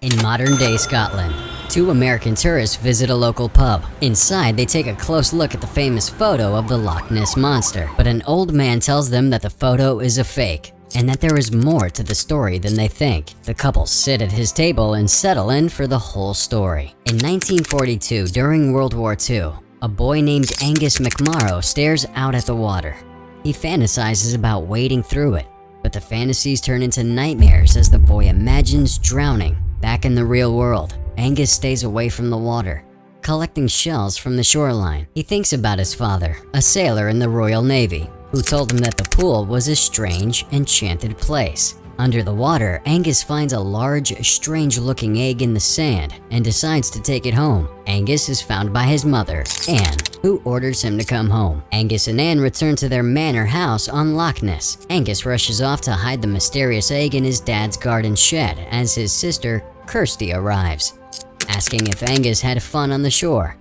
In modern-day Scotland, two American tourists visit a local pub. Inside, they take a close look at the famous photo of the Loch Ness Monster, but an old man tells them that the photo is a fake, and that there is more to the story than they think. The couple sit at his table and settle in for the whole story. In 1942, during World War II, a boy named Angus McMorrow stares out at the water. He fantasizes about wading through it, but the fantasies turn into nightmares as the boy imagines drowning. Back in the real world, Angus stays away from the water, collecting shells from the shoreline. He thinks about his father, a sailor in the Royal Navy, who told him that the pool was a strange, enchanted place. Under the water, Angus finds a large, strange-looking egg in the sand and decides to take it home. Angus is found by his mother, Anne, who orders him to come home. Angus and Anne return to their manor house on Loch Ness. Angus rushes off to hide the mysterious egg in his dad's garden shed as his sister, Kirsty, arrives, asking if Angus had fun on the shore.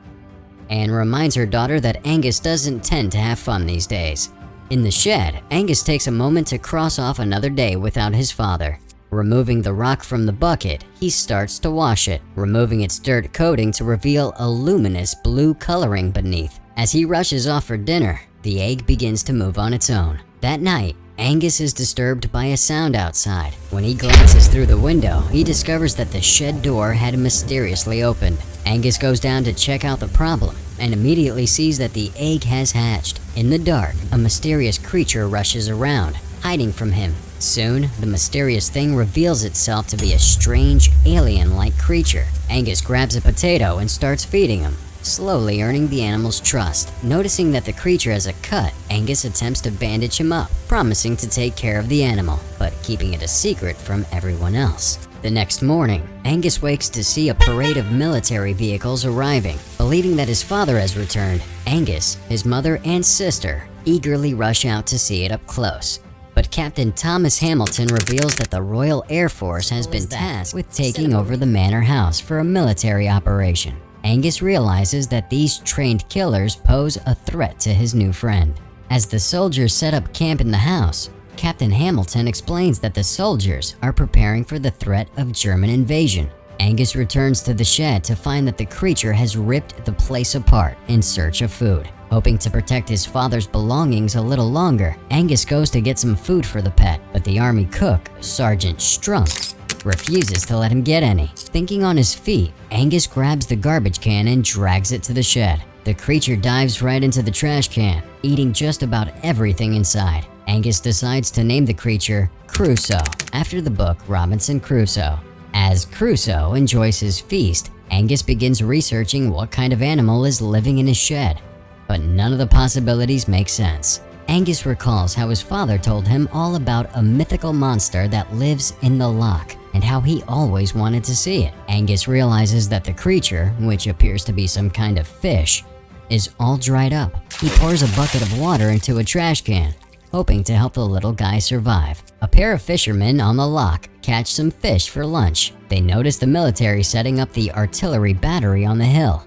Anne reminds her daughter that Angus doesn't tend to have fun these days. In the shed, Angus takes a moment to cross off another day without his father. Removing the rock from the bucket, he starts to wash it, removing its dirt coating to reveal a luminous blue coloring beneath. As he rushes off for dinner, the egg begins to move on its own. That night, Angus is disturbed by a sound outside. When he glances through the window, he discovers that the shed door had mysteriously opened. Angus goes down to check out the problem and immediately sees that the egg has hatched. In the dark, a mysterious creature rushes around, hiding from him. Soon, the mysterious thing reveals itself to be a strange, alien-like creature. Angus grabs a potato and starts feeding him, slowly earning the animal's trust. Noticing that the creature has a cut, Angus attempts to bandage him up, promising to take care of the animal, but keeping it a secret from everyone else. The next morning, Angus wakes to see a parade of military vehicles arriving. Believing that his father has returned, Angus, his mother, and sister eagerly rush out to see it up close. But Captain Thomas Hamilton reveals that the Royal Air Force has been tasked with taking over the manor house for a military operation. Angus realizes that these trained killers pose a threat to his new friend. As the soldiers set up camp in the house, Captain Hamilton explains that the soldiers are preparing for the threat of German invasion. Angus returns to the shed to find that the creature has ripped the place apart in search of food. Hoping to protect his father's belongings a little longer, Angus goes to get some food for the pet, but the army cook, Sergeant Strunk, refuses to let him get any. Thinking on his feet, Angus grabs the garbage can and drags it to the shed. The creature dives right into the trash can, eating just about everything inside. Angus decides to name the creature Crusoe, after the book Robinson Crusoe. As Crusoe enjoys his feast, Angus begins researching what kind of animal is living in his shed, but none of the possibilities make sense. Angus recalls how his father told him all about a mythical monster that lives in the loch, and how he always wanted to see it. Angus realizes that the creature, which appears to be some kind of fish, is all dried up. He pours a bucket of water into a trash can, hoping to help the little guy survive. A pair of fishermen on the loch catch some fish for lunch. They notice the military setting up the artillery battery on the hill.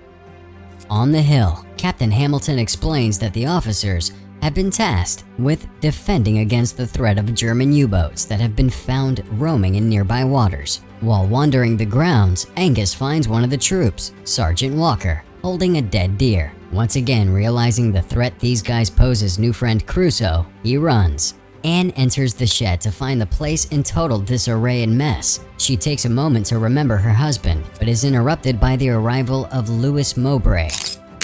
On the hill, Captain Hamilton explains that the officers have been tasked with defending against the threat of German U-boats that have been found roaming in nearby waters. While wandering the grounds, Angus finds one of the troops, Sergeant Walker, holding a dead deer. Once again realizing the threat these guys pose his new friend Crusoe, he runs. Anne enters the shed to find the place in total disarray and mess. She takes a moment to remember her husband, but is interrupted by the arrival of Louis Mowbray,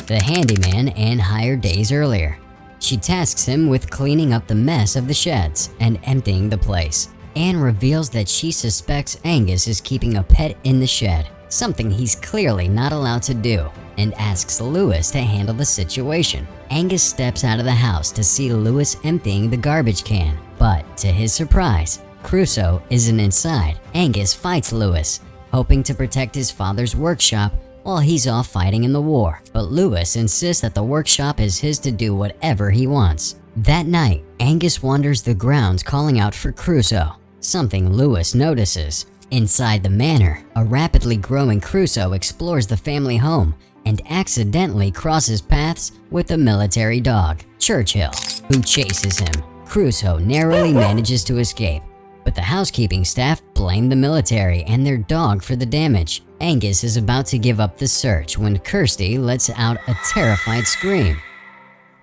the handyman Anne hired days earlier. She tasks him with cleaning up the mess of the sheds and emptying the place. Anne reveals that she suspects Angus is keeping a pet in the shed, something he's clearly not allowed to do, and asks Louis to handle the situation. Angus steps out of the house to see Louis emptying the garbage can, but to his surprise, Crusoe isn't inside. Angus fights Louis, hoping to protect his father's workshop while he's off fighting in the war, but Louis insists that the workshop is his to do whatever he wants. That night, Angus wanders the grounds calling out for Crusoe, something Louis notices. Inside the manor, a rapidly growing Crusoe explores the family home and accidentally crosses paths with the military dog, Churchill, who chases him. Crusoe narrowly manages to escape, but the housekeeping staff blame the military and their dog for the damage. Angus is about to give up the search when Kirsty lets out a terrified scream.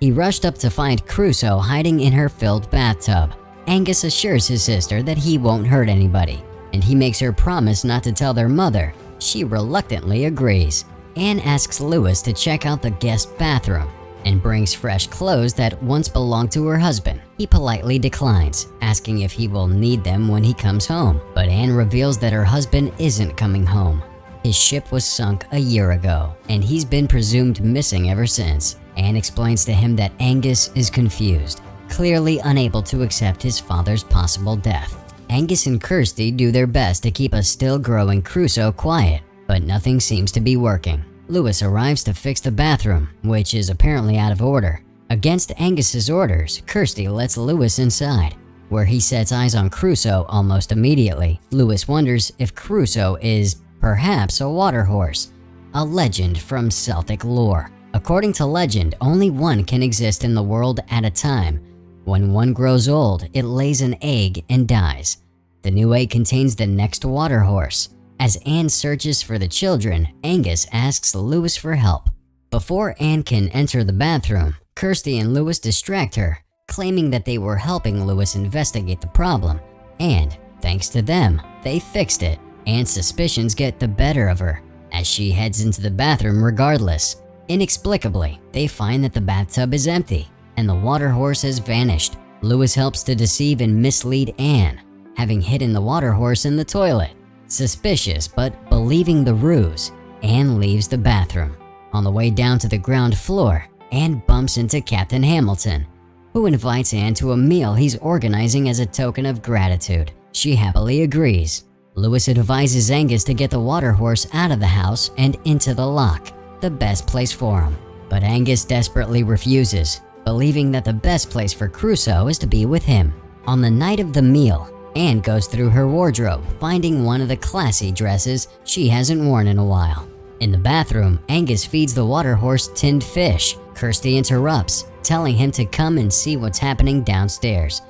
He rushed up to find Crusoe hiding in her filled bathtub. Angus assures his sister that he won't hurt anybody, and he makes her promise not to tell their mother. She reluctantly agrees. Anne asks Lewis to check out the guest bathroom and brings fresh clothes that once belonged to her husband. He politely declines, asking if he will need them when he comes home, but Anne reveals that her husband isn't coming home. His ship was sunk a year ago, and he's been presumed missing ever since. Anne explains to him that Angus is confused, clearly unable to accept his father's possible death. Angus and Kirsty do their best to keep a still-growing Crusoe quiet, but nothing seems to be working. Lewis arrives to fix the bathroom, which is apparently out of order. Against Angus's orders, Kirsty lets Lewis inside, where he sets eyes on Crusoe almost immediately. Lewis wonders if Crusoe is perhaps a water horse, a legend from Celtic lore. According to legend, only one can exist in the world at a time. When one grows old, it lays an egg and dies. The new egg contains the next water horse. As Anne searches for the children, Angus asks Lewis for help. Before Anne can enter the bathroom, Kirsty and Lewis distract her, claiming that they were helping Lewis investigate the problem. And, thanks to them, they fixed it. Anne's suspicions get the better of her, as she heads into the bathroom regardless. Inexplicably, they find that the bathtub is empty, and the water horse has vanished. Lewis helps to deceive and mislead Anne, having hidden the water horse in the toilet. Suspicious but believing the ruse, Anne leaves the bathroom. On the way down to the ground floor, Anne bumps into Captain Hamilton, who invites Anne to a meal he's organizing as a token of gratitude. She happily agrees. Lewis advises Angus to get the water horse out of the house and into the lock, the best place for him. But Angus desperately refuses, believing that the best place for Crusoe is to be with him. On the night of the meal, Anne goes through her wardrobe, finding one of the classy dresses she hasn't worn in a while. In the bathroom, Angus feeds the water horse tinned fish. Kirsty interrupts, telling him to come and see what's happening downstairs.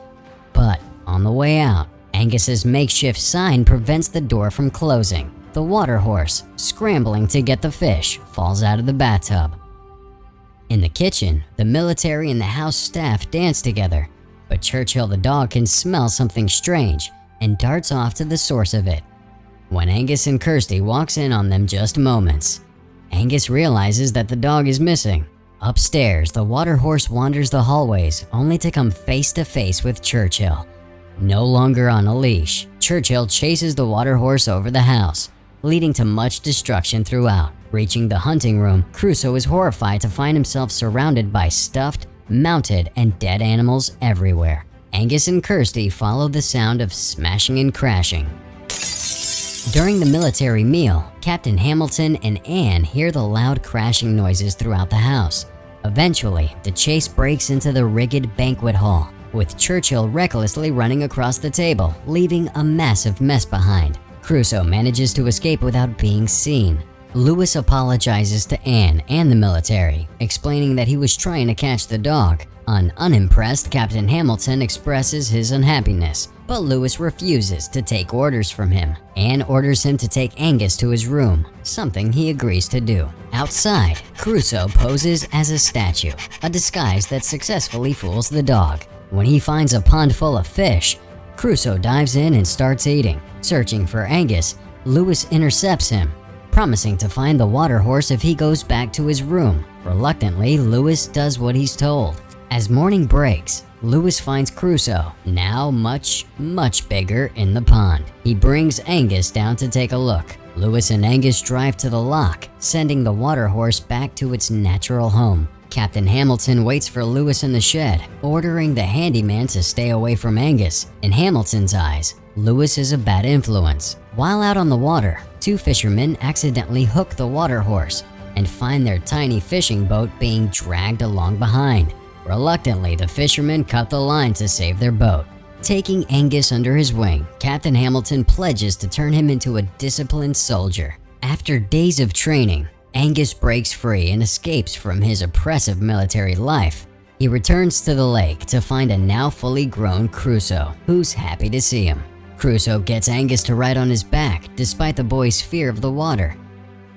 But on the way out, Angus's makeshift sign prevents the door from closing. The water horse, scrambling to get the fish, falls out of the bathtub. In the kitchen, the military and the house staff dance together, but Churchill the dog can smell something strange and darts off to the source of it. When Angus and Kirsty walks in on them just moments, Angus realizes that the dog is missing. Upstairs, the water horse wanders the hallways only to come face to face with Churchill. No longer on a leash, Churchill chases the water horse over the house, leading to much destruction throughout. Reaching the hunting room, Crusoe is horrified to find himself surrounded by stuffed, mounted, and dead animals everywhere. Angus and Kirsty follow the sound of smashing and crashing. During the military meal, Captain Hamilton and Anne hear the loud crashing noises throughout the house. Eventually, the chase breaks into the rigged banquet hall, with Churchill recklessly running across the table, leaving a massive mess behind. Crusoe manages to escape without being seen. Lewis apologizes to Anne and the military, explaining that he was trying to catch the dog. An unimpressed Captain Hamilton expresses his unhappiness, but Lewis refuses to take orders from him. Anne orders him to take Angus to his room, something he agrees to do. Outside, Crusoe poses as a statue, a disguise that successfully fools the dog. When he finds a pond full of fish, Crusoe dives in and starts eating. Searching for Angus, Lewis intercepts him, promising to find the water horse if he goes back to his room. Reluctantly, Lewis does what he's told. As morning breaks, Lewis finds Crusoe, now much bigger, in the pond. He brings Angus down to take a look. Lewis and Angus drive to the lock, sending the water horse back to its natural home. Captain Hamilton waits for Lewis in the shed, ordering the handyman to stay away from Angus. In Hamilton's eyes, Lewis is a bad influence. While out on the water, two fishermen accidentally hook the water horse and find their tiny fishing boat being dragged along behind. Reluctantly, the fishermen cut the line to save their boat. Taking Angus under his wing, Captain Hamilton pledges to turn him into a disciplined soldier. After days of training, Angus breaks free and escapes from his oppressive military life. He returns to the lake to find a now fully grown Crusoe, who's happy to see him. Crusoe gets Angus to ride on his back despite the boy's fear of the water.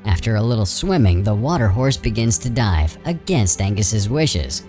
After a little swimming, the water horse begins to dive against Angus's wishes.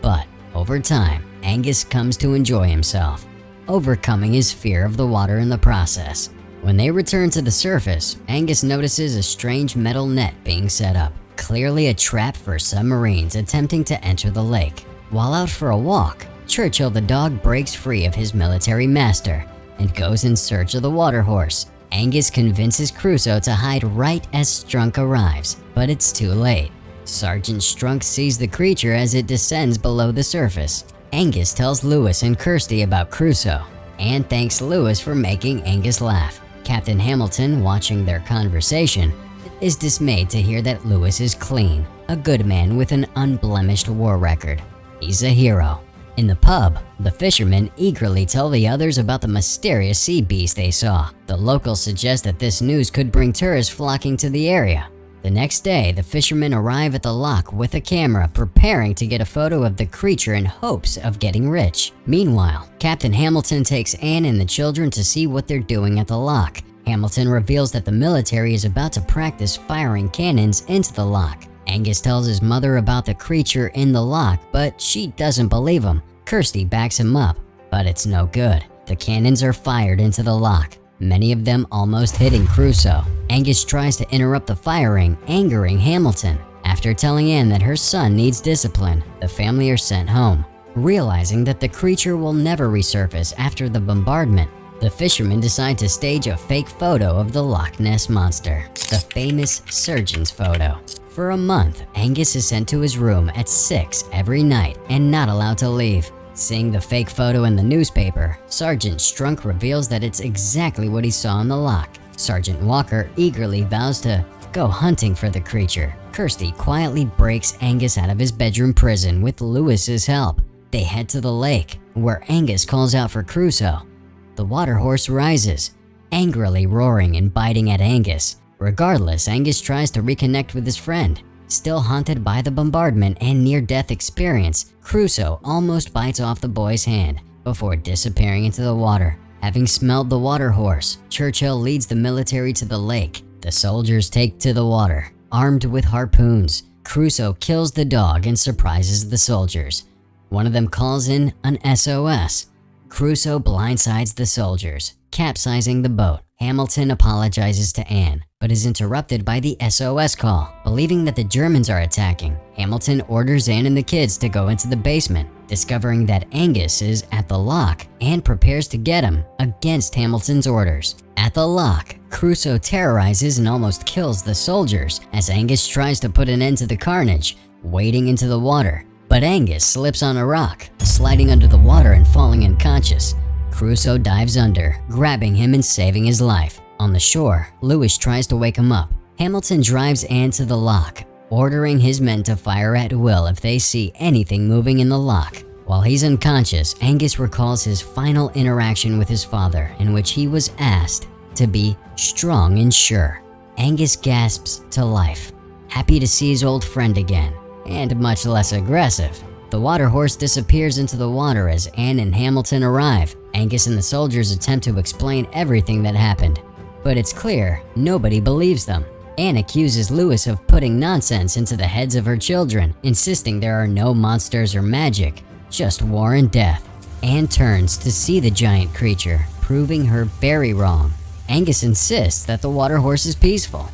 But over time, Angus comes to enjoy himself, overcoming his fear of the water in the process. When they return to the surface, Angus notices a strange metal net being set up, clearly a trap for submarines attempting to enter the lake. While out for a walk, Churchill the dog breaks free of his military master and goes in search of the water horse. Angus convinces Crusoe to hide right as Strunk arrives, but it's too late. Sergeant Strunk sees the creature as it descends below the surface. Angus tells Lewis and Kirsty about Crusoe and thanks Lewis for making Angus laugh. Captain Hamilton, watching their conversation, is dismayed to hear that Lewis is clean, a good man with an unblemished war record. He's a hero. In the pub, the fishermen eagerly tell the others about the mysterious sea beast they saw. The locals suggest that this news could bring tourists flocking to the area. The next day, the fishermen arrive at the loch with a camera, preparing to get a photo of the creature in hopes of getting rich. Meanwhile, Captain Hamilton takes Anne and the children to see what they're doing at the loch. Hamilton reveals that the military is about to practice firing cannons into the loch. Angus tells his mother about the creature in the loch, but she doesn't believe him. Kirsty backs him up, but it's no good. The cannons are fired into the loch, many of them almost hitting Crusoe. Angus tries to interrupt the firing, angering Hamilton. After telling Anne that her son needs discipline, the family are sent home. Realizing that the creature will never resurface after the bombardment, the fishermen decide to stage a fake photo of the Loch Ness Monster, the famous surgeon's photo. For a month, Angus is sent to his room at 6 every night and not allowed to leave. Seeing the fake photo in the newspaper, Sergeant Strunk reveals that it's exactly what he saw in the loch. Sergeant Walker eagerly vows to go hunting for the creature. Kirsty quietly breaks Angus out of his bedroom prison with Lewis's help. They head to the lake, where Angus calls out for Crusoe. The water horse rises, angrily roaring and biting at Angus. Regardless, Angus tries to reconnect with his friend. Still haunted by the bombardment and near-death experience, Crusoe almost bites off the boy's hand before disappearing into the water. Having smelled the water horse, Churchill leads the military to the lake. The soldiers take to the water, armed with harpoons. Crusoe kills the dog and surprises the soldiers. One of them calls in an SOS. Crusoe blindsides the soldiers, capsizing the boat. Hamilton apologizes to Anne, but is interrupted by the SOS call. Believing that the Germans are attacking, Hamilton orders Anne and the kids to go into the basement. Discovering that Angus is at the loch, Anne prepares to get him against Hamilton's orders. At the loch, Crusoe terrorizes and almost kills the soldiers as Angus tries to put an end to the carnage, wading into the water. But Angus slips on a rock, sliding under the water and falling unconscious. Crusoe dives under, grabbing him and saving his life. On the shore, Lewis tries to wake him up. Hamilton drives Anne to the loch, ordering his men to fire at will if they see anything moving in the loch. While he's unconscious, Angus recalls his final interaction with his father, in which he was asked to be strong and sure. Angus gasps to life, happy to see his old friend again, and much less aggressive. The water horse disappears into the water as Anne and Hamilton arrive. Angus and the soldiers attempt to explain everything that happened, but it's clear nobody believes them. Anne accuses Lewis of putting nonsense into the heads of her children, insisting there are no monsters or magic, just war and death. Anne turns to see the giant creature, proving her very wrong. Angus insists that the water horse is peaceful,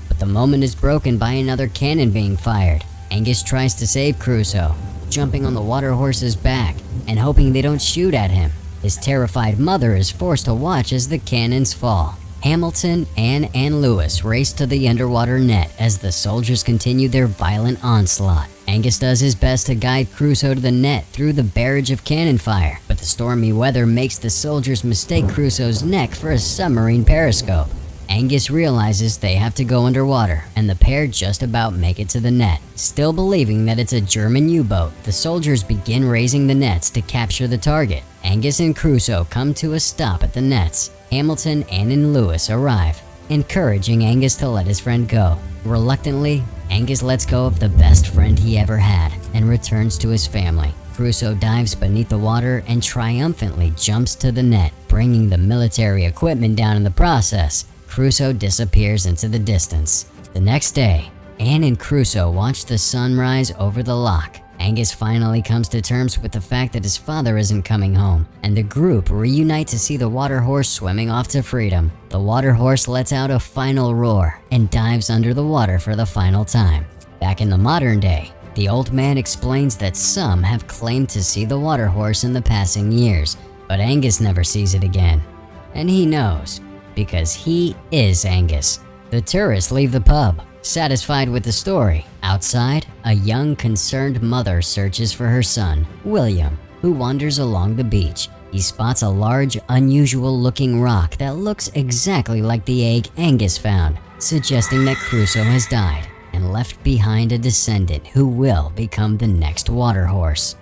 but the moment is broken by another cannon being fired. Angus tries to save Crusoe, jumping on the water horse's back and hoping they don't shoot at him. His terrified mother is forced to watch as the cannons fall. Hamilton, Anne, and Lewis race to the underwater net as the soldiers continue their violent onslaught. Angus does his best to guide Crusoe to the net through the barrage of cannon fire, but the stormy weather makes the soldiers mistake Crusoe's neck for a submarine periscope. Angus realizes they have to go underwater, and the pair just about make it to the net. Still believing that it's a German U-boat, the soldiers begin raising the nets to capture the target. Angus and Crusoe come to a stop at the nets. Hamilton, Anne, and Lewis arrive, encouraging Angus to let his friend go. Reluctantly, Angus lets go of the best friend he ever had and returns to his family. Crusoe dives beneath the water and triumphantly jumps to the net, bringing the military equipment down in the process. Crusoe disappears into the distance. The next day, Anne and Crusoe watch the sun rise over the loch. Angus finally comes to terms with the fact that his father isn't coming home, and the group reunite to see the WATERHORSE swimming off to freedom. The WATERHORSE lets out a final roar and dives under the water for the final time. Back in the modern day, the old man explains that some have claimed to see the WATERHORSE in the passing years, but Angus never sees it again. And he knows, because he is Angus. The tourists leave the pub, satisfied with the story. Outside, a young, concerned mother searches for her son, William, who wanders along the beach. He spots a large, unusual-looking rock that looks exactly like the egg Angus found, suggesting that Crusoe has died and left behind a descendant who will become the next WATERHORSE.